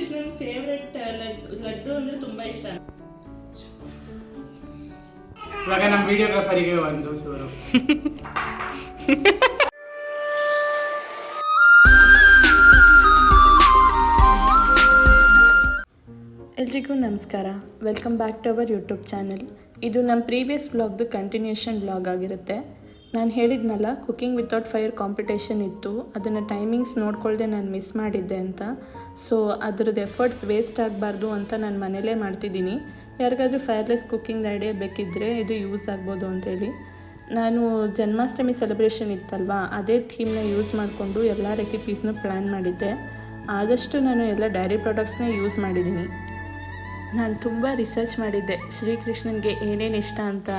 ಶ್ರೀಕೃಷ್ಣನ್ favourite laddu ಅಂದರೆ ತುಂಬ ಇಷ್ಟ. ಇವಾಗ ನಮ್ಮ ವಿಡಿಯೋಗ್ರಾಫರಿಗೆ ಒಂದು ಚೂರು. ಎಲ್ರಿಗೂ ನಮಸ್ಕಾರ, welcome back to our YouTube channel. ಇದು ನಮ್ಮ ಪ್ರೀವಿಯಸ್ ವ್ಲಾಗ್ದು ಕಂಟಿನ್ಯೂಷನ್ ವ್ಲಾಗ್ ಆಗಿರುತ್ತೆ. ನಾನು ಹೇಳಿದ್ನಲ್ಲ, ಕುಕಿಂಗ್ ವಿತೌಟ್ ಫೈರ್ ಕಾಂಪಿಟೇಷನ್ ಇತ್ತು, ಅದನ್ನು ಟೈಮಿಂಗ್ಸ್ ನೋಡ್ಕೊಳ್ದೆ ನಾನು ಮಿಸ್ ಮಾಡಿದ್ದೆ ಅಂತ. ಸೊ ಅದ್ರದ್ದು ಎಫರ್ಟ್ಸ್ ವೇಸ್ಟ್ ಆಗಬಾರ್ದು ಅಂತ ನಾನು ಮನೇಲೇ ಮಾಡ್ತಿದ್ದೀನಿ. ಯಾರಿಗಾದ್ರೂ ಫೈರ್ಲೆಸ್ ಕುಕ್ಕಿಂಗ್ ಐಡಿಯಾ ಬೇಕಿದ್ದರೆ ಇದು ಯೂಸ್ ಆಗ್ಬೋದು ಅಂತೇಳಿ. ನಾನು ಜನ್ಮಾಷ್ಟಮಿ ಸೆಲೆಬ್ರೇಷನ್ ಇತ್ತಲ್ವಾ, ಅದೇ ಥೀಮ್ನ ಯೂಸ್ ಮಾಡಿಕೊಂಡು ಎಲ್ಲ ರೆಸಿಪೀಸ್ನೂ ಪ್ಲ್ಯಾನ್ ಮಾಡಿದ್ದೆ. ಆದಷ್ಟು ನಾನು ಎಲ್ಲ ಡೈರಿ ಪ್ರಾಡಕ್ಟ್ಸ್ನೇ ಯೂಸ್ ಮಾಡಿದ್ದೀನಿ. ನಾನು ತುಂಬ ರಿಸರ್ಚ್ ಮಾಡಿದ್ದೆ ಶ್ರೀಕೃಷ್ಣನಿಗೆ ಏನೇನು ಇಷ್ಟ ಅಂತ.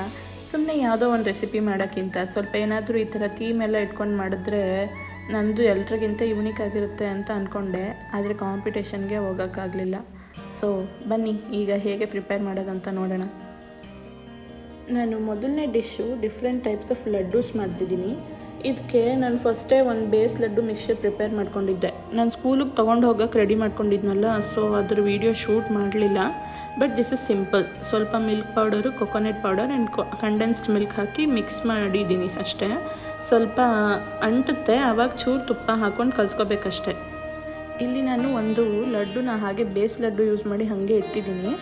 ಸುಮ್ಮನೆ ಯಾವುದೋ ಒಂದು ರೆಸಿಪಿ ಮಾಡೋಕ್ಕಿಂತ ಸ್ವಲ್ಪ ಏನಾದರೂ ಈ ಥರ ಥೀಮ್ ಎಲ್ಲ ಇಟ್ಕೊಂಡು ಮಾಡಿದ್ರೆ ನಂದು ಎಲ್ರಿಗಿಂತ ಯೂನಿಕ್ ಆಗಿರುತ್ತೆ ಅಂತ ಅಂದ್ಕೊಂಡೆ. ಆದರೆ ಕಾಂಪಿಟೇಷನ್ಗೆ ಹೋಗೋಕ್ಕಾಗಲಿಲ್ಲ. ಸೊ ಬನ್ನಿ ಈಗ ಹೇಗೆ ಪ್ರಿಪೇರ್ ಮಾಡೋದಂತ ನೋಡೋಣ. ನಾನು ಮೊದಲನೇ dish different types of laddoos ಮಾಡ್ತಿದ್ದೀನಿ. ಇದಕ್ಕೆ ನಾನು ಫಸ್ಟೇ ಒಂದು ಬೇಸ್ ಲಡ್ಡು ಮಿಕ್ಸ್ಚರ್ ಪ್ರಿಪೇರ್ ಮಾಡ್ಕೊಂಡಿದ್ದೆ. ನಾನು ಸ್ಕೂಲಿಗೆ ತೊಗೊಂಡು ಹೋಗೋಕ್ಕೆ ರೆಡಿ ಮಾಡ್ಕೊಂಡಿದ್ನಲ್ಲ, ಸೊ ಅದ್ರ ವೀಡಿಯೋ ಶೂಟ್ ಮಾಡಲಿಲ್ಲ. But this is simple. ಸ್ವಲ್ಪ milk powder, coconut powder and condensed milk ಹಾಕಿ ಮಿಕ್ಸ್ ಮಾಡಿದ್ದೀನಿ ಅಷ್ಟೇ. ಸ್ವಲ್ಪ ಅಂಟುತ್ತೆ, ಆವಾಗ ಚೂರು ತುಪ್ಪ ಹಾಕ್ಕೊಂಡು ಕಲಿಸ್ಕೋಬೇಕಷ್ಟೆ. ಇಲ್ಲಿ ನಾನು ಒಂದು ಲಡ್ಡುನ ಹಾಗೆ ಬೇಸ್ ಲಡ್ಡು ಯೂಸ್ ಮಾಡಿ ಹಾಗೆ ಇಟ್ಟಿದ್ದೀನಿ.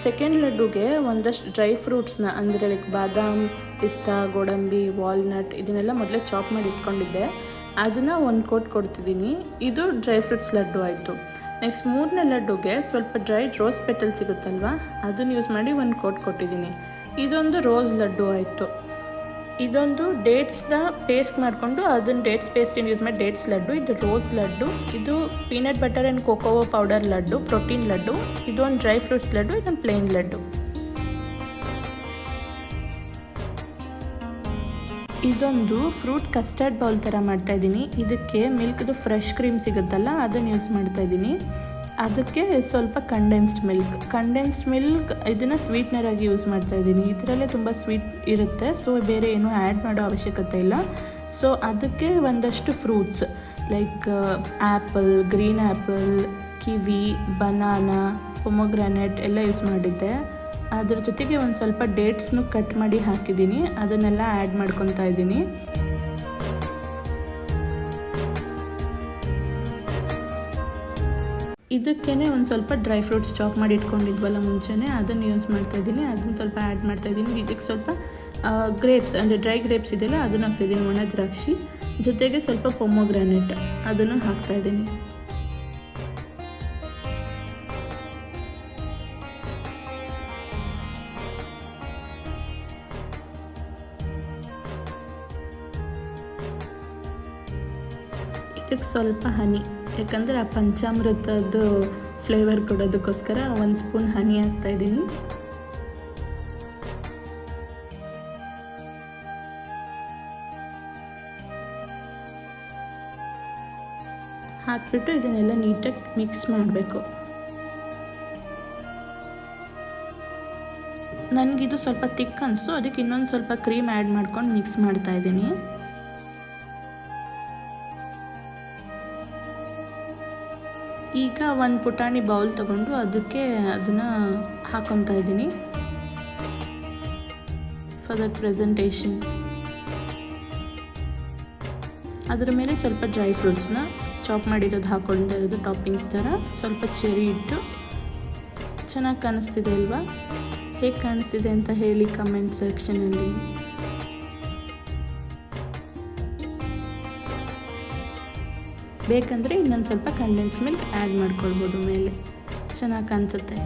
ಸೆಕೆಂಡ್ ಲಡ್ಡುಗೆ ಒಂದಷ್ಟು ಡ್ರೈ ಫ್ರೂಟ್ಸ್ನ, ಅಂದರೆ ಲೈಕ್ ಬಾದಾಮ್, ಪಿಸ್ತಾ, ಗೋಡಂಬಿ, ವಾಲ್ನಟ್ ಇದನ್ನೆಲ್ಲ ಮೊದಲೇ ಚಾಪ್ ಮಾಡಿ ಇಟ್ಕೊಂಡಿದ್ದೆ. ಅದನ್ನು ಒಂದು ಕೋಟ್ ಕೊಡ್ತಿದ್ದೀನಿ. ಇದು ಡ್ರೈ ಫ್ರೂಟ್ಸ್ ಲಡ್ಡು ಆಯಿತು. ನೆಕ್ಸ್ಟ್ ಮೂರನೇ ಲಡ್ಡುಗೆ ಸ್ವಲ್ಪ ಡ್ರೈಡ್ ರೋಸ್ ಪೆಟಲ್ ಸಿಗುತ್ತಲ್ವ, ಅದನ್ನು ಯೂಸ್ ಮಾಡಿ ಒಂದು ಕೋಟ್ ಕೊಟ್ಟಿದ್ದೀನಿ. ಇದೊಂದು ರೋಸ್ ಲಡ್ಡು ಆಯಿತು. ಇದೊಂದು ಡೇಟ್ಸ್ನ ಪೇಸ್ಟ್ ಮಾಡಿಕೊಂಡು ಅದನ್ನು ಡೇಟ್ಸ್ ಪೇಸ್ಟಿನ ಯೂಸ್ ಮಾಡಿ ಡೇಟ್ಸ್ ಲಡ್ಡು. ಇದು ರೋಸ್ ಲಡ್ಡು. ಇದು peanut butter and cocoa powder laddu, protein laddu. ಇದೊಂದು ಡ್ರೈ ಫ್ರೂಟ್ಸ್ ಲಡ್ಡು, ಇದೊಂದು ಪ್ಲೇನ್ ಲಡ್ಡು. ಇದೊಂದು ಫ್ರೂಟ್ ಕಸ್ಟರ್ಡ್ ಬೌಲ್ ಥರ ಮಾಡ್ತಾಯಿದ್ದೀನಿ. ಇದಕ್ಕೆ ಮಿಲ್ಕ್ದು ಫ್ರೆಶ್ ಕ್ರೀಮ್ ಸಿಗುತ್ತಲ್ಲ, ಅದನ್ನು ಯೂಸ್ ಮಾಡ್ತಾಯಿದ್ದೀನಿ. ಅದಕ್ಕೆ ಸ್ವಲ್ಪ ಕಂಡೆನ್ಸ್ಡ್ ಮಿಲ್ಕ್ ಇದನ್ನು ಸ್ವೀಟ್ನರ್ ಆಗಿ ಯೂಸ್ ಮಾಡ್ತಾಯಿದ್ದೀನಿ. ಇದರಲ್ಲೇ ತುಂಬ ಸ್ವೀಟ್ ಇರುತ್ತೆ, ಸೊ ಬೇರೆ ಏನೂ ಆ್ಯಡ್ ಮಾಡೋ ಅವಶ್ಯಕತೆ ಇಲ್ಲ. ಸೊ ಅದಕ್ಕೆ ಒಂದಷ್ಟು fruits like apple, green apple, kiwi, banana, pomegranate ಎಲ್ಲ ಯೂಸ್ ಮಾಡಿದ್ದೆ. ಅದ್ರ ಜೊತೆಗೆ ಒಂದು ಸ್ವಲ್ಪ ಡೇಟ್ಸ್ನು ಕಟ್ ಮಾಡಿ ಹಾಕಿದ್ದೀನಿ. ಅದನ್ನೆಲ್ಲ ಆ್ಯಡ್ ಮಾಡ್ಕೊತಾ ಇದ್ದೀನಿ. ಇದಕ್ಕೇ ಒಂದು ಸ್ವಲ್ಪ ಡ್ರೈ ಫ್ರೂಟ್ಸ್ ಚಾಪ್ ಮಾಡಿ ಇಟ್ಕೊಂಡಿದ್ವಲ್ಲ ಮುಂಚೆನೇ, ಅದನ್ನು ಯೂಸ್ ಮಾಡ್ತಾಯಿದ್ದೀನಿ. ಅದನ್ನು ಸ್ವಲ್ಪ ಆ್ಯಡ್ ಮಾಡ್ತಾಯಿದ್ದೀನಿ. ಇದಕ್ಕೆ ಸ್ವಲ್ಪ ಗ್ರೇಪ್ಸ್, ಅಂದರೆ ಡ್ರೈ ಗ್ರೇಪ್ಸ್ ಇದೆಯಲ್ಲ, ಅದನ್ನು ಹಾಕ್ತಾಯಿದ್ದೀನಿ, ಒಣ ದ್ರಾಕ್ಷಿ. ಜೊತೆಗೆ ಸ್ವಲ್ಪ ಪೊಮೊಗ್ರಾನೆಟ್ ಅದನ್ನು ಹಾಕ್ತಾಯಿದ್ದೀನಿ. ಇದಕ್ಕೆ ಸ್ವಲ್ಪ ಹನಿ, ಯಾಕಂದರೆ ಆ ಪಂಚಾಮೃತದ್ದು ಫ್ಲೇವರ್ ಕೊಡೋದಕ್ಕೋಸ್ಕರ ಒಂದು ಸ್ಪೂನ್ ಹನಿ ಹಾಕ್ತಾಯಿದ್ದೀನಿ. ಹಾಕ್ಬಿಟ್ಟು ಇದನ್ನೆಲ್ಲ ನೀಟಾಗಿ ಮಿಕ್ಸ್ ಮಾಡಬೇಕು. ನನಗಿದು ಸ್ವಲ್ಪ ತಿಕ್ ಅನಿಸ್ತು, ಅದಕ್ಕೆ ಇನ್ನೊಂದು ಸ್ವಲ್ಪ ಕ್ರೀಮ್ ಆ್ಯಡ್ ಮಾಡ್ಕೊಂಡು ಮಿಕ್ಸ್ ಮಾಡ್ತಾಯಿದ್ದೀನಿ. ಈಗ ಒಂದು ಪುಟಾಣಿ ಬೌಲ್ ತೊಗೊಂಡು ಅದಕ್ಕೆ ಅದನ್ನು ಹಾಕೊತಾ ಇದ್ದೀನಿ ಫಾರ್ ದಟ್ ಪ್ರೆಸೆಂಟೇಷನ್. ಅದರ ಮೇಲೆ ಸ್ವಲ್ಪ ಡ್ರೈ ಫ್ರೂಟ್ಸ್ನ ಚಾಪ್ ಮಾಡಿರೋದು ಹಾಕ್ಕೊಳ್ತಾ ಇರೋದು ಟಾಪಿಂಗ್ಸ್ ಥರ. ಸ್ವಲ್ಪ ಚೆರಿ ಇಟ್ಟು ಚೆನ್ನಾಗಿ ಕಾಣಿಸ್ತಿದೆ ಅಲ್ವಾ? ಹೇಗೆ ಕಾಣಿಸ್ತಿದೆ ಅಂತ ಹೇಳಿ ಕಮೆಂಟ್ ಸೆಕ್ಷನಲ್ಲಿ. ಬೇಕಂದರೆ ಇನ್ನೊಂದು ಸ್ವಲ್ಪ ಕಂಡೆನ್ಸ್ ಮಿಲ್ಕ್ ಆ್ಯಡ್ ಮಾಡ್ಕೊಳ್ಬೋದು ಮೇಲೆ, ಚೆನ್ನಾಗಿ ಕಾಣಿಸುತ್ತೆ.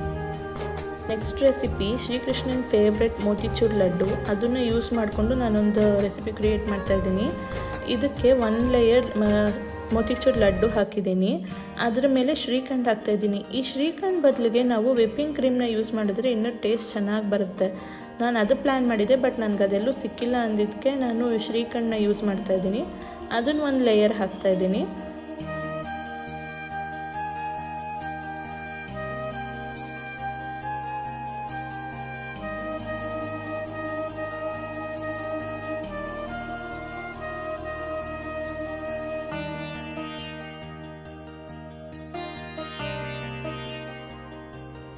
ನೆಕ್ಸ್ಟ್ ರೆಸಿಪಿ ಶ್ರೀಕೃಷ್ಣನ ಫೇವ್ರೆಟ್ ಮೋತಿಚೂರ್ ಲಡ್ಡು. ಅದನ್ನು ಯೂಸ್ ಮಾಡಿಕೊಂಡು ನಾನೊಂದು ರೆಸಿಪಿ ಕ್ರಿಯೇಟ್ ಮಾಡ್ತಾಯಿದ್ದೀನಿ. ಇದಕ್ಕೆ 1 ಲೇಯರ್ ಮೋತಿಚೂರ್ ಲಡ್ಡು ಹಾಕಿದ್ದೀನಿ. ಅದರ ಮೇಲೆ ಶ್ರೀಖಂಡ್ ಹಾಕ್ತಾಯಿದ್ದೀನಿ. ಈ ಶ್ರೀಖಂಡ್ ಬದಲಿಗೆ ನಾವು ವಿಪ್ಪಿಂಗ್ ಕ್ರೀಮ್ನ ಯೂಸ್ ಮಾಡಿದ್ರೆ ಇನ್ನೂ ಟೇಸ್ಟ್ ಚೆನ್ನಾಗಿ ಬರುತ್ತೆ. ನಾನು ಅದು ಪ್ಲ್ಯಾನ್ ಮಾಡಿದ್ದೆ, ಬಟ್ ನನಗೆ ಅದೆಲ್ಲೂ ಸಿಕ್ಕಿಲ್ಲ ಅಂದಿದ್ದಕ್ಕೆ ನಾನು ಶ್ರೀಖಂಡನ್ನ ಯೂಸ್ ಮಾಡ್ತಾಯಿದ್ದೀನಿ. ಅದನ್ನು 1 ಲೇಯರ್ ಹಾಕ್ತಾಯಿದ್ದೀನಿ.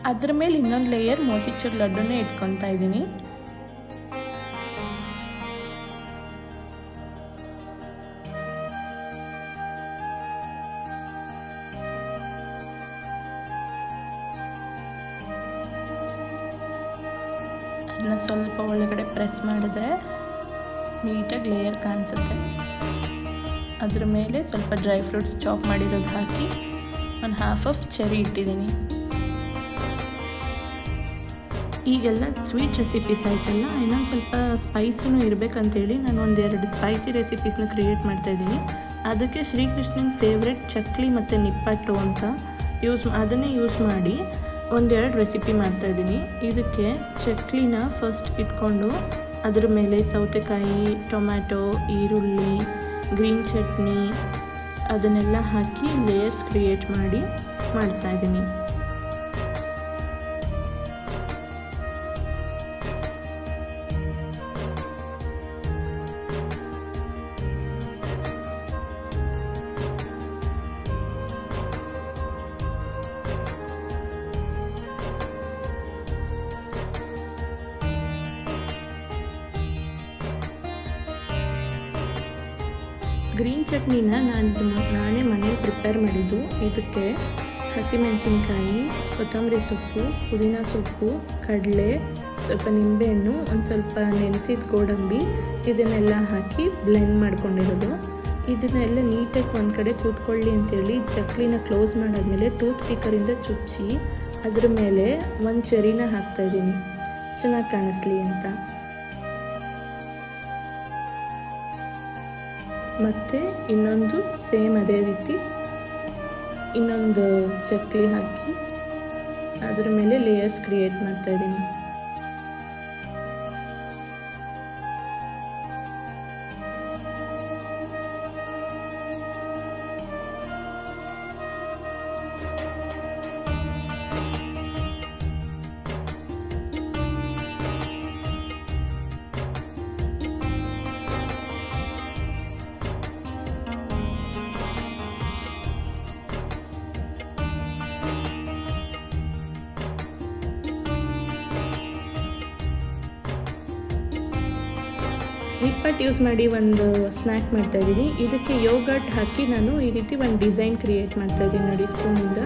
ಅದ್ರ ಮೇಲೆ ಇನ್ನೊಂದು ಲೇಯರ್ ಮೋತಿಚೂರ್ ಲಡ್ಡುನೇ ಇಟ್ಕೊತಾ ಇದ್ದೀನಿ. ಅದನ್ನ ಸ್ವಲ್ಪ ಒಳಗಡೆ ಪ್ರೆಸ್ ಮಾಡಿದ್ರೆ ನೀಟಾಗಿ ಲೇಯರ್ ಕಾಣಿಸುತ್ತೆ. ಅದ್ರ ಮೇಲೆ ಸ್ವಲ್ಪ ಡ್ರೈ ಫ್ರೂಟ್ಸ್ ಚಾಪ್ ಮಾಡಿರೋದು ಹಾಕಿ ಒಂದು ಹಾಫ್ ಚೆರಿ ಇಟ್ಟಿದ್ದೀನಿ. ಈಗೆಲ್ಲ ಸ್ವೀಟ್ ರೆಸಿಪೀಸ್ ಆಯ್ತಲ್ಲ, ಇನ್ನೊಂದು ಸ್ವಲ್ಪ ಸ್ಪೈಸಿನೂ ಇರಬೇಕಂತೇಳಿ ನಾನು ಒಂದೆರಡು ಸ್ಪೈಸಿ ರೆಸಿಪೀಸ್ನ ಕ್ರಿಯೇಟ್ ಮಾಡ್ತಾಯಿದ್ದೀನಿ. ಅದಕ್ಕೆ ಶ್ರೀಕೃಷ್ಣನ ಫೇವ್ರೆಟ್ ಚಕ್ಲಿ ಮತ್ತು ನಿಪ್ಪಟ್ಟು ಅಂತ ಅದನ್ನೇ ಯೂಸ್ ಮಾಡಿ ಒಂದೆರಡು ರೆಸಿಪಿ ಮಾಡ್ತಾಯಿದ್ದೀನಿ. ಇದಕ್ಕೆ ಚಕ್ಲಿನ ಫಸ್ಟ್ ಇಟ್ಕೊಂಡು ಅದ್ರ ಮೇಲೆ ಸೌತೆಕಾಯಿ, ಟೊಮ್ಯಾಟೊ, ಈರುಳ್ಳಿ, ಗ್ರೀನ್ ಚಟ್ನಿ ಅದನ್ನೆಲ್ಲ ಹಾಕಿ ಲೇಯರ್ಸ್ ಕ್ರಿಯೇಟ್ ಮಾಡಿ ಮಾಡ್ತಾಯಿದ್ದೀನಿ. ಗ್ರೀನ್ ಚಟ್ನಿನ ನಾನೇ ಮನೇಲಿ ಪ್ರಿಪೇರ್ ಮಾಡಿದ್ದು. ಇದಕ್ಕೆ ಹಸಿಮೆಣಸಿನ್ಕಾಯಿ, ಕೊತ್ತಂಬರಿ ಸೊಪ್ಪು, ಪುದೀನ ಸೊಪ್ಪು, ಕಡಲೆ, ಸ್ವಲ್ಪ ನಿಂಬೆಹಣ್ಣು, ಒಂದು ಸ್ವಲ್ಪ ನೆನೆಸಿದ ಗೋಡಂಬಿ ಇದನ್ನೆಲ್ಲ ಹಾಕಿ ಬ್ಲೆಂಡ್ ಮಾಡ್ಕೊಂಡಿರೋದು. ಇದನ್ನೆಲ್ಲ ನೀಟಾಗಿ ಒಂದು ಕಡೆ ಕೂತ್ಕೊಳ್ಳಿ ಅಂತೇಳಿ ಚಕ್ಲಿನ ಕ್ಲೋಸ್ ಮಾಡಾದ್ಮೇಲೆ ಟೂತ್ ಪಿಕ್ಕರಿಂದ ಚುಚ್ಚಿ ಅದ್ರ ಮೇಲೆ ಒಂದು ಚೆರಿನ ಹಾಕ್ತಾಯಿದ್ದೀನಿ ಚೆನ್ನಾಗಿ ಕಾಣಿಸ್ಲಿ ಅಂತ. ಮತ್ತು ಇನ್ನೊಂದು ಸೇಮ್ ಅದೇ ರೀತಿ ಇನ್ನೊಂದು ಚಕ್ಲಿ ಹಾಕಿ ಅದ್ರ ಮೇಲೆ ಲೇಯರ್ಸ್ ಕ್ರಿಯೇಟ್ ಮಾಡ್ತಾಯಿದ್ದೀನಿ. ನಿಪ್ಪಟ್ಟು ಯೂಸ್ ಮಾಡಿ ಒಂದು ಸ್ನ್ಯಾಕ್ ಮಾಡ್ತಾಯಿದ್ದೀನಿ. ಇದಕ್ಕೆ ಯೋಗರ್ಟ್ ಹಾಕಿ ನಾನು ಈ ರೀತಿ ಒಂದು ಡಿಸೈನ್ ಕ್ರಿಯೇಟ್ ಮಾಡ್ತಾಯಿದ್ದೀನಿ ನೋಡಿ ಸ್ಪೂನಿಂದ.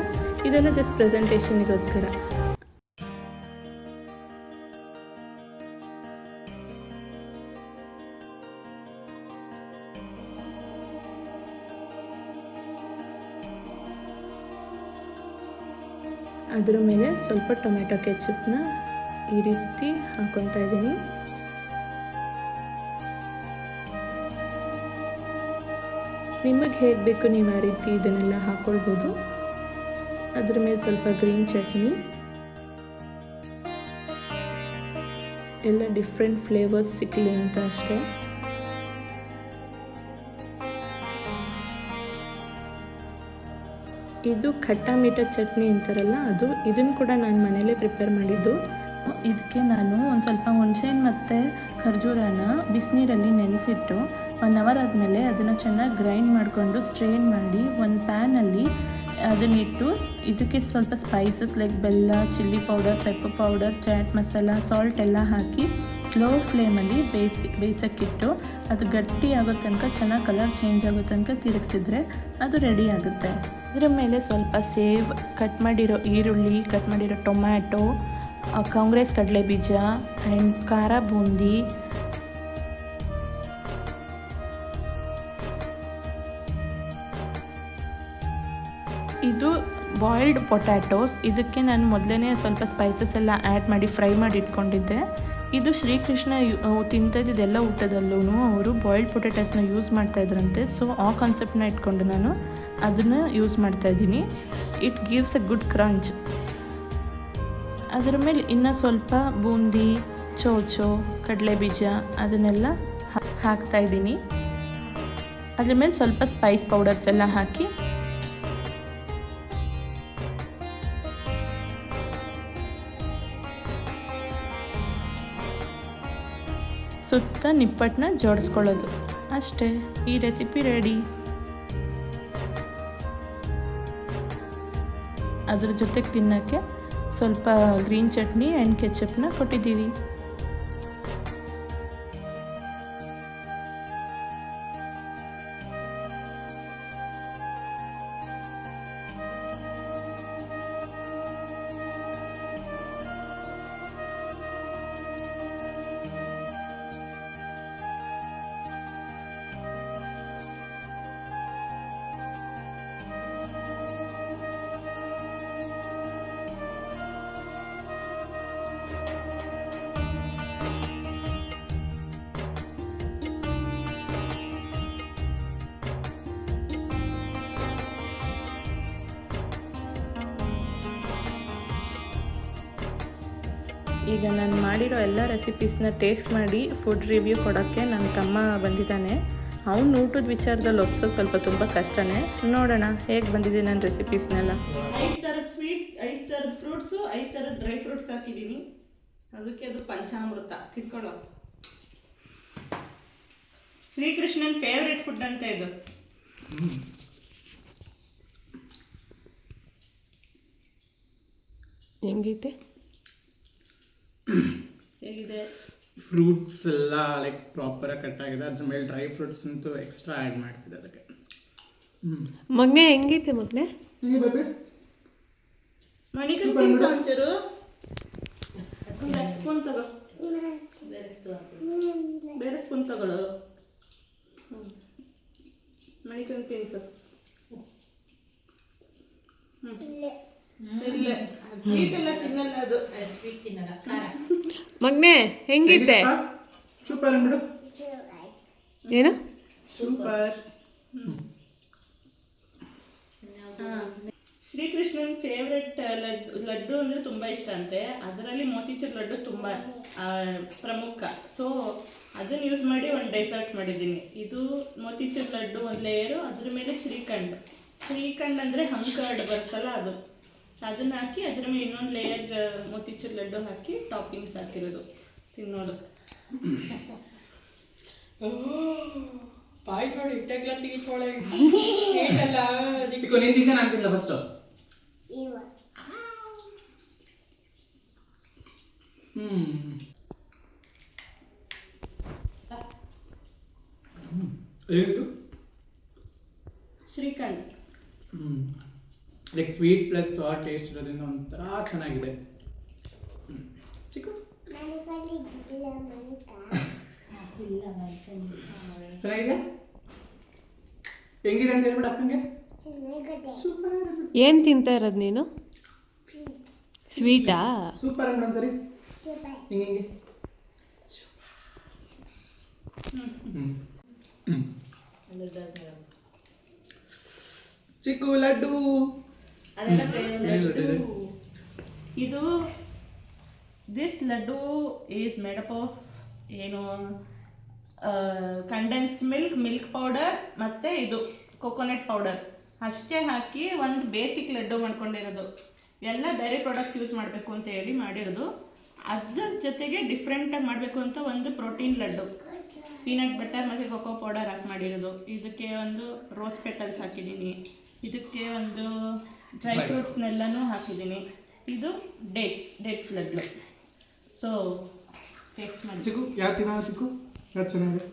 ಇದೆಲ್ಲ ಜಸ್ಟ್ ಪ್ರೆಸೆಂಟೇಷನ್ಗೋಸ್ಕರ. ಅದರ ಮೇಲೆ ಸ್ವಲ್ಪ ಟೊಮೆಟೊ ಕೆಚಪ್ನ ಈ ರೀತಿ ಹಾಕೊತಾ ಇದ್ದೀನಿ. ನಿಮಗೆ ಹೇಗೆ ಬೇಕು ನೀವು ಆ ರೀತಿ ಇದನ್ನೆಲ್ಲ ಹಾಕ್ಕೊಳ್ಬೋದು. ಅದ್ರ ಮೇಲೆ ಸ್ವಲ್ಪ ಗ್ರೀನ್ ಚಟ್ನಿ, ಎಲ್ಲ ಡಿಫ್ರೆಂಟ್ ಫ್ಲೇವರ್ಸ್ ಸಿಕ್ಕಲಿ ಅಂತ ಅಷ್ಟೇ. ಇದು ಖಟ್ಟಾ ಮೀಠಾ ಚಟ್ನಿ ಅಂತಾರಲ್ಲ ಅದು. ಇದನ್ನು ಕೂಡ ನಾನು ಮನೇಲೇ ಪ್ರಿಪೇರ್ ಮಾಡಿದ್ದು. ಇದಕ್ಕೆ ನಾನು ಒಂದು ಸ್ವಲ್ಪ ಹುಣಸೆಹಣ್ಣು ಮತ್ತು ಖರ್ಜೂರನ ಬಿಸಿನೀರಲ್ಲಿ ನೆನೆಸಿಟ್ಟು 1 ಅವರ್ ಆದಮೇಲೆ ಅದನ್ನು ಚೆನ್ನಾಗಿ ಗ್ರೈಂಡ್ ಮಾಡಿಕೊಂಡು ಸ್ಟ್ರೈನ್ ಮಾಡಿ ಒಂದು ಪ್ಯಾನಲ್ಲಿ ಅದನ್ನಿಟ್ಟು ಇದಕ್ಕೆ ಸ್ವಲ್ಪ ಸ್ಪೈಸಸ್ ಲೈಕ್ ಬೆಲ್ಲ, chilli powder, pepper powder, chaat masala, salt ಎಲ್ಲ ಹಾಕಿ ಲೋ ಫ್ಲೇಮಲ್ಲಿ ಬೇಯಿಸೋಕ್ಕಿಟ್ಟು ಅದು ಗಟ್ಟಿ ಆಗೋ ತನಕ ಚೆನ್ನಾಗಿ ಕಲರ್ ಚೇಂಜ್ ಆಗೋ ತನಕ ತಿರುಗಿಸಿದ್ರೆ ಅದು ರೆಡಿ ಆಗುತ್ತೆ. ಇದರ ಮೇಲೆ ಸ್ವಲ್ಪ ಸೇವ್, ಕಟ್ ಮಾಡಿರೋ ಈರುಳ್ಳಿ, ಕಟ್ ಮಾಡಿರೋ ಟೊಮ್ಯಾಟೊ, ಕಾಂಗ್ರೆಸ್ ಕಡಲೆ ಬೀಜ ಆ್ಯಂಡ್ ಖಾರ ಬೂಂದಿ, ಇದು ಬಾಯ್ಲ್ಡ್ ಪೊಟ್ಯಾಟೋಸ್. ಇದಕ್ಕೆ ನಾನು ಮೊದಲೇ ಸ್ವಲ್ಪ ಸ್ಪೈಸಸ್ ಎಲ್ಲ ಆ್ಯಡ್ ಮಾಡಿ ಫ್ರೈ ಮಾಡಿ ಇಟ್ಕೊಂಡಿದ್ದೆ. ಇದು ಶ್ರೀಕೃಷ್ಣ ತಿಂತಿದ್ದೆಲ್ಲ ಊಟದಲ್ಲೂ ಅವರು ಬಾಯ್ಲ್ಡ್ ಪೊಟ್ಯಾಟೋಸ್ನ ಯೂಸ್ ಮಾಡ್ತಾಯಿದ್ರಂತೆ. ಸೊ ಆ ಕಾನ್ಸೆಪ್ಟನ್ನ ಇಟ್ಕೊಂಡು ನಾನು ಅದನ್ನು ಯೂಸ್ ಮಾಡ್ತಾಯಿದ್ದೀನಿ. It gives a good crunch. ಅದರ ಮೇಲೆ ಇನ್ನೂ ಸ್ವಲ್ಪ ಬೂಂದಿ, ಚೋಚೋ, ಕಡಲೆ ಬೀಜ ಅದನ್ನೆಲ್ಲ ಹಾಕ್ತಾಯಿದ್ದೀನಿ. ಅದ್ರ ಮೇಲೆ ಸ್ವಲ್ಪ ಸ್ಪೈಸ್ ಪೌಡರ್ಸ್ ಎಲ್ಲ ಹಾಕಿ ಸುತ್ತ ನಿಪ್ಪಟ್ಟನ್ನ ಜೋಡಿಸ್ಕೊಳ್ಳೋದು ಅಷ್ಟೇ. ಈ ರೆಸಿಪಿ ರೆಡಿ. ಅದ್ರ ಜೊತೆಗೆ ತಿನ್ನೋಕ್ಕೆ ಸ್ವಲ್ಪ ಗ್ರೀನ್ ಚಟ್ನಿ ಆ್ಯಂಡ್ ಕೆಚಪ್ನ ಕೊಟ್ಟಿದ್ದೀವಿ. ಈಗ ನಾನು ಮಾಡಿರೋ ಎಲ್ಲ ರೆಸಿಪೀಸ್ನ ಟೇಸ್ಟ್ ಮಾಡಿ ಫುಡ್ ರಿವ್ಯೂ ಕೊಡೋಕ್ಕೆ ನನ್ನ ತಮ್ಮ ಬಂದಿದ್ದಾನೆ. ಅವ್ನು ಊಟದ ವಿಚಾರದಲ್ಲಿ ಒಪ್ಸೋದು ಸ್ವಲ್ಪ ತುಂಬ ಕಷ್ಟನೇ. ನೋಡೋಣ ಹೇಗೆ ಬಂದಿದೆ ನನ್ನ ರೆಸಿಪೀಸ್ನೆಲ್ಲ. 5 ಥರದ ಸ್ವೀಟ್, 5 ಥರದ ಫ್ರೂಟ್ಸು, 5 ಥರದ ಡ್ರೈ ಫ್ರೂಟ್ಸ್ ಹಾಕಿದ್ದೀನಿ. ಅದಕ್ಕೆ ಅದು ಪಂಚಾಮೃತ. ತಿಳ್ಕೊಳ್ಳೋ, ಶ್ರೀಕೃಷ್ಣನ್ ಫೇವ್ರೆಟ್ ಫುಡ್ ಅಂತ ಇದು. ಹೆಂಗೈತೆ? ಹೇಗಿದೆ? ಫ್ರೂಟ್ಸ್ ಎಲ್ಲ ಲೈಕ್ ಪ್ರಾಪರಾಗಿ ಕಟ್ ಆಗಿದೆ. ಅದ್ರ ಮೇಲೆ ಡ್ರೈ ಫ್ರೂಟ್ಸ್ ಅಂತೂ ಎಕ್ಸ್ಟ್ರಾ ಆ್ಯಡ್ ಮಾಡ್ತಿದ್ದೆ ಅದಕ್ಕೆ. ಮಗನೇ ಹೆಂಗೈತೆ ಮಗನೇ? ಒಂಚೂರು ಸ್ಪೂನ್ ತಗೋ, ಬೇರೆ ಸ್ಪೂನ್ ತಗೊಳ್ಳೋ. ಮಣಿಕನ್ ತಿನ್ಸು. ಸ್ವೀಟ್ ಎಲ್ಲ ತಿನ್ನಲ್ಲ ಅದು. ಮಗನೇ ಹೆಂಗೈತೆ? ಸೂಪರ್ ಅಂದ್ಬಿಡು. ಏನು ಸೂಪರ್. ಶ್ರೀಕೃಷ್ಣನ್ ಫೇವ್ರೆಟ್ ಲಡ್ಡು ಅಂದರೆ ತುಂಬ ಇಷ್ಟ ಅಂತೆ. ಅದರಲ್ಲಿ ಮೋತಿಚೂರ್ ಲಡ್ಡು ತುಂಬ ಪ್ರಮುಖ. ಸೊ ಅದನ್ನು ಯೂಸ್ ಮಾಡಿ ಒಂದು ಡೆಸರ್ಟ್ ಮಾಡಿದ್ದೀನಿ. ಇದು ಮೋತಿಚೂರ್ ಲಡ್ಡು ಒಂದು ಲೇಯರು, ಅದ್ರ ಮೇಲೆ ಶ್ರೀಖಂಡ್. ಶ್ರೀಖಂಡ್ ಅಂದರೆ ಹಂಕರ್ಡ್ ಬರ್ತಲ್ಲ ಅದು, ಅದನ್ನು ಹಾಕಿ ಅದ್ರ ಮೇಲೆ ಇನ್ನೊಂದು ಲೇಯರ್ ಮೋತಿಚೂರ್ ಲಡ್ಡು ಹಾಕಿ ಟಾಪಿಂಗ್ಸ್ ಹಾಕಿರೋದು. ತಿನ್ನೋದು. ಬಾಯ್ ನೋಡಿ ಇಟ್ಟಾಗ್ಲ ತೆಗಿಕೊಳ್ಳೆ. ಚಿಕ್ಕು ನೀನು ತಿಂದ, ನಾನು ತಿನ್ನಲ್ಲ first. Shrikhand like sweet plus sir taste ಇರೋದ್ರಿಂದ ಒಂಥರ ಚೆನ್ನಾಗಿದೆ. ಚಿಕ್ಕು ಚೆನ್ನಾಗಿದೆ. ಹೆಂಗಿದೆ ಅಂತ ಹೇಳ್ಬಿಟ್ಟು ಅಪ್ಪಂಗೆ. ಸೂಪರ್. ಏನು ತಿಂತಾ ಇರೋದು ನೀನು? ಸ್ವೀಟಾ? ಸೂಪರ್ ಅಂದ್ಬಿಡು ಒಂದ್ಸರಿ. ಹಿಂಗೆ ಹಿಂಗೆ. ಚಿಕ್ಕು ಲಡ್ಡು. ಇದು this laddu is made up of ಏನು ಕಂಡೆನ್ಸ್ಡ್ ಮಿಲ್ಕ್ ಪೌಡರ್ ಮತ್ತು ಇದು ಕೊಕೊನಟ್ ಪೌಡರ್ ಅಷ್ಟೇ ಹಾಕಿ ಒಂದು ಬೇಸಿಕ್ ಲಡ್ಡು ಮಾಡ್ಕೊಂಡಿರೋದು. ಎಲ್ಲ ಬೇರೆ ಪ್ರಾಡಕ್ಟ್ಸ್ ಯೂಸ್ ಮಾಡಬೇಕು ಅಂತ ಹೇಳಿ ಮಾಡಿರೋದು. ಅದ್ರ ಜೊತೆಗೆ ಡಿಫ್ರೆಂಟಾಗಿ ಮಾಡಬೇಕು ಅಂತ ಒಂದು ಪ್ರೋಟೀನ್ ಲಡ್ಡು, ಪೀನಟ್ ಬಟರ್ ಮತ್ತು ಕೊಕೋ ಪೌಡರ್ ಹಾಕಿ ಮಾಡಿರೋದು. ಇದಕ್ಕೆ ಒಂದು ರೋಸ್ ಪೆಟಲ್ಸ್ ಹಾಕಿದ್ದೀನಿ, ಇದಕ್ಕೆ ಒಂದು ಡ್ರೈ ಫ್ರೂಟ್ಸ್ನೆಲ್ಲನೂ ಹಾಕಿದ್ದೀನಿ. ಇದು ಡೇಟ್ಸ್ ಲಡ್ಡು. ಸೊ ಟೇಸ್ಟ್ ಮಾಡಿ. ಚಿಕ್ಕು ಯಾವ್ದು ತಿನ್ನೋ? ಚಿಕ್ಕು ಯಾವ್ದು ಚೆನ್ನಾಗಿದೆ?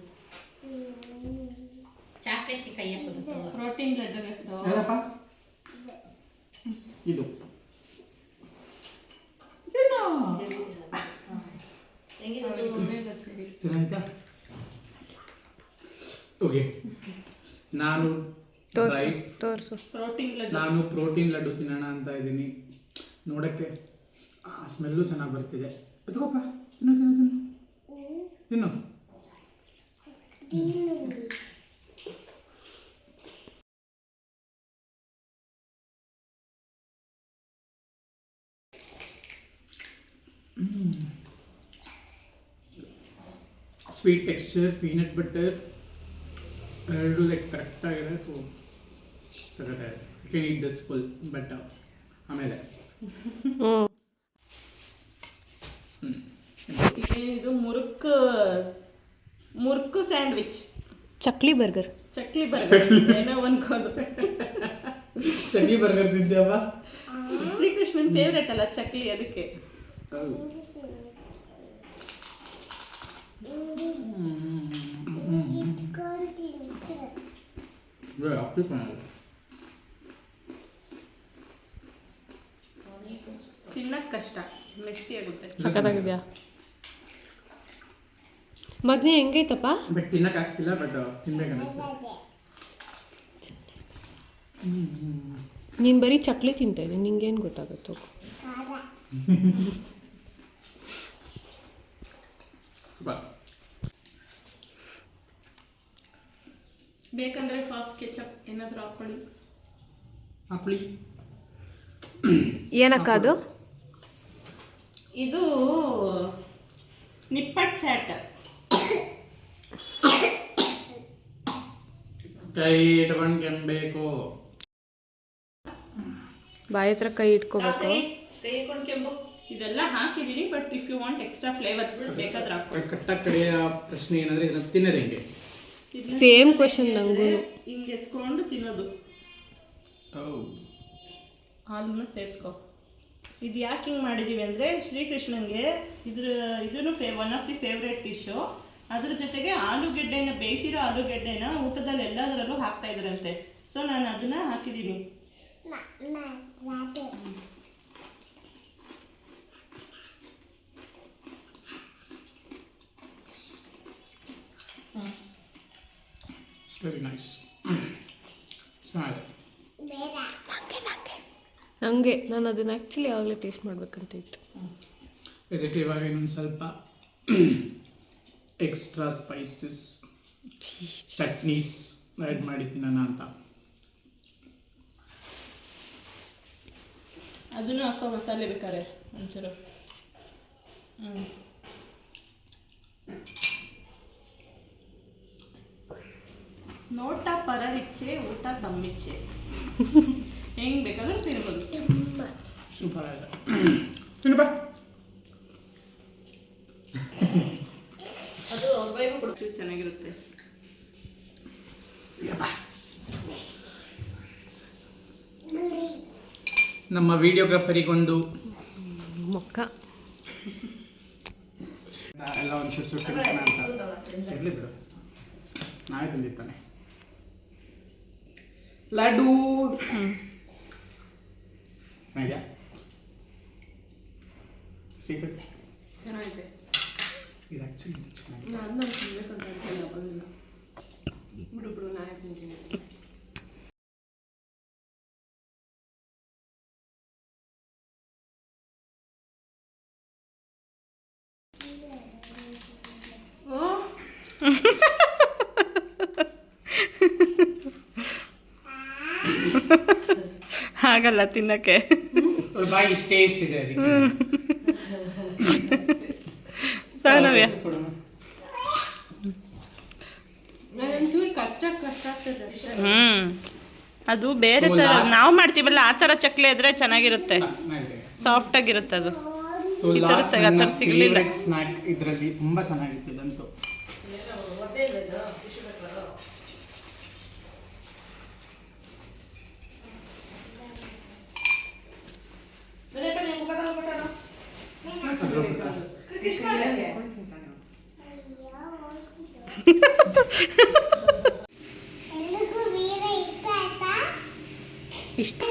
ಪ್ರೋಟೀನ್ ಲಡ್ಡು. ಯಾವ್ದಪ್ಪ ಇದು? ಚೆನ್ನಾಗಿತ್ತಾ? ಓಕೆ, ನಾನು ತೋರಿಸು. ನಾನು ಪ್ರೋಟೀನ್ ಲಡ್ಡು ತಿನ್ನೋಣ ಅಂತ ಇದ್ದೀನಿ. ನೋಡೋಕ್ಕೆ ಸ್ಮೆಲ್ಲು ಚೆನ್ನಾಗಿ ಬರ್ತಿದೆ. ಎತ್ಕೋಪ್ಪ, ತಿನ್ನು ತಿನ್ನು ತಿನ್ನು ತಿನ್ನು. ಸ್ವೀಟ್ ಟೆಕ್ಸ್ಚರ್, ಪೀನಟ್ ಬಟರ್ ಎರಡು ಲೈಕ್ ಕರೆಕ್ಟಾಗಿದೆ. ಸೊ ಸಖತ್ತಾಗಿದೆ. You can eat this full. But ಆಮೇಲೆ ಇದು ಮುರುಕು ಸ್ಯಾಂಡ್ವಿಚ್, ಚಕ್ಲಿ ಬರ್ಗರ್ ಏನೋ ಅನ್ಕೋದು. ಚಕ್ಲಿ ಬರ್ಗರ್ ತಿಂದ್ಯಾವ? ಶ್ರೀಕೃಷ್ಣನ್ ನಿನ್ನ ಫೇವ್ರೆಟ್ ಅಲ್ಲ ಚಕ್ಲಿ, ಅದಕ್ಕೆ. ತಿನ್ನಕ್ಕೆ ಕಷ್ಟ, ಮೆಸ್ಸಿ ಆಗುತ್ತೆ. ಸಖತ್ತಾಗಿದೆಯಾ ಮಗನೇ? ಹೆಂಗೈತಪ್ಪ? ಬಟ್ ತಿನ್ನಕ್ಕೆ ಆಗ್ತಿಲ್ಲ, ಬಟ್ ತಿನ್ಬೇಕು ಅನಿಸ್ತದೆ. ನೀನು ಬರೀ ಚಕ್ಲಿ ತಿಂತಾ ಇದ್ದೀನಿ, ನಿಂಗೇನು ಗೊತ್ತಾಗುತ್ತೋ? ಬೇಕಂದ್ರೆ ಸಾಸ್ ಕೆಚಪ್ ಏನಾದರೂ ಹಾಕೊಳ್ಳಿ. ಹಾಕೊಳ್ಳಿ. ಏನಕ್ಕ ಅದು? ಇದು ನಿಪ್ಪಟ್ಟು ಚಾಟ್. ಕೈ ಇಟ್ಕೊಂಡು ಕೆಂಬೇಕು, ಬಾಯಿ ಹತ್ರ ಕೈ ಇಟ್ಕೋಬೇಕು. ಕೈ ಇಟ್ಕೊಂಡು ಕೆಂಬು. ಇದೆಲ್ಲ ಹಾಕಿದ್ದೀನಿ, but if you want extra flavours ಬೇಕಾದ್ರೆ ಹಾಕಿ. ಕಟ್ಟ ಕಡೆಯ ಪ್ರಶ್ನೆ ಏನಂದ್ರೆ ಇದನ್ನ ತಿನ್ನೋದು ಹೆಂಗೆ? ಸೇಮ್ ಕ್ವೆಶನ್ ನಂಗೂ. ಹಿಂಗೆ ಎತ್ಕೊಂಡು ತಿನ್ನೋದು. ಹಾಲನ್ನು ಸೇರಿಸ್ಕೊ. ಇದು ಯಾಕೆ ಹಿಂಗೆ ಮಾಡಿದ್ದೀವಿ ಅಂದರೆ ಶ್ರೀಕೃಷ್ಣನಿಗೆ ಇದೂ one of the favourite dish. ಅದ್ರ ಜೊತೆಗೆ ಆಲೂಗೆಡ್ಡೆನ, ಬೇಯಿಸಿರೋ ಆಲೂಗೆಡ್ಡೆನ ಊಟದಲ್ಲಿ ಎಲ್ಲದರಲ್ಲೂ ಹಾಕ್ತಾ ಇದ್ರಂತೆ. ಸೊ ನಾನು ಅದನ್ನು ಹಾಕಿದ್ದೀನಿ. Very nice. ಚೆನ್ನಾಗಿದೆ. ನನಗೆ ನಾನು ಅದನ್ನು ಆ್ಯಕ್ಚುಲಿ ಆಗಲೇ ಟೇಸ್ಟ್ ಮಾಡ್ಬೇಕಂತ ಇತ್ತು. ಇದಕ್ಕೆ ಇವಾಗ ಇನ್ನೊಂದು ಸ್ವಲ್ಪ ಎಕ್ಸ್ಟ್ರಾ ಸ್ಪೈಸಸ್, ಚಟ್ನೀಸ್ ಆ್ಯಡ್ ಮಾಡಿದ್ದೀನಿ ನಾನು ಅಂತ. ಅದನ್ನು ಹಾಕೋ ಮಸಾಲೆ ಬೇಕಾದ್ರೆ ಒಂಚೂರು. ನೋಟ ಪರರಿಚ್ಛೆ, ಊಟ ತಮ್ಮಿಚ್ಛೆ. ಹೆಂಗೆ ಬೇಕಾದ್ರೂ ತಿನ್ಬೋದು. ಸೂಪರ್ ಆಗಿದೆ. ತಿನ್ನಪ್ಪ. ಅದು ಬೇಗ ಕೊಡ್ತೀವಿ, ಚೆನ್ನಾಗಿರುತ್ತೆ. ನಮ್ಮ ವಿಡಿಯೋಗ್ರಾಫರಿಗೊಂದು ಮೊಕ್ಕ ಎಲ್ಲ ಒಂದು ಚೂರು ತಿನ್ಸೋಣ ಅಂತ. ಇರಲಿ ಬಿಡು, ನಾವೇ ತಂದಿತ್ತಾನೆ ಲಡ್ಡು. ಚೆನ್ನಾಗಿದೆಯಾ? ಸಿಗುತ್ತೆ. ಚೆನ್ನಾಗಿದೆ. ಇದು ಆ್ಯಕ್ಚುಲಿ ಚೆನ್ನಾಗಿದೆ. ನಾನು ತಿನ್ಬೇಕಂತ ಬಿಡು ನಾನೇ ತಿಂತೀನಿ. ಹಾಗಲ್ಲ ತಿನ್ನಕ್ಕೆ. ಬಾಯಿ ಇಷ್ಟೇ ಇಷ್ಟಿದೆ ಅದಕ್ಕೆ. ಅದು ಬೇರೆ ಥರ ನಾವು ಮಾಡ್ತೀವಲ್ಲ ಆ ಥರ ಚಕ್ಲಿ ಇದ್ರೆ ಚೆನ್ನಾಗಿರುತ್ತೆ, ಸಾಫ್ಟ್ ಆಗಿರುತ್ತೆ. ಅದು ಈ ಥರ ಸಿಗಲಿಲ್ಲ. ಸ್ನ್ಯಾಕ್ ಇದರಲ್ಲಿ ತುಂಬ ಚೆನ್ನಾಗಿತ್ತು ಇದಂತೂ. ಇಷ್ಟ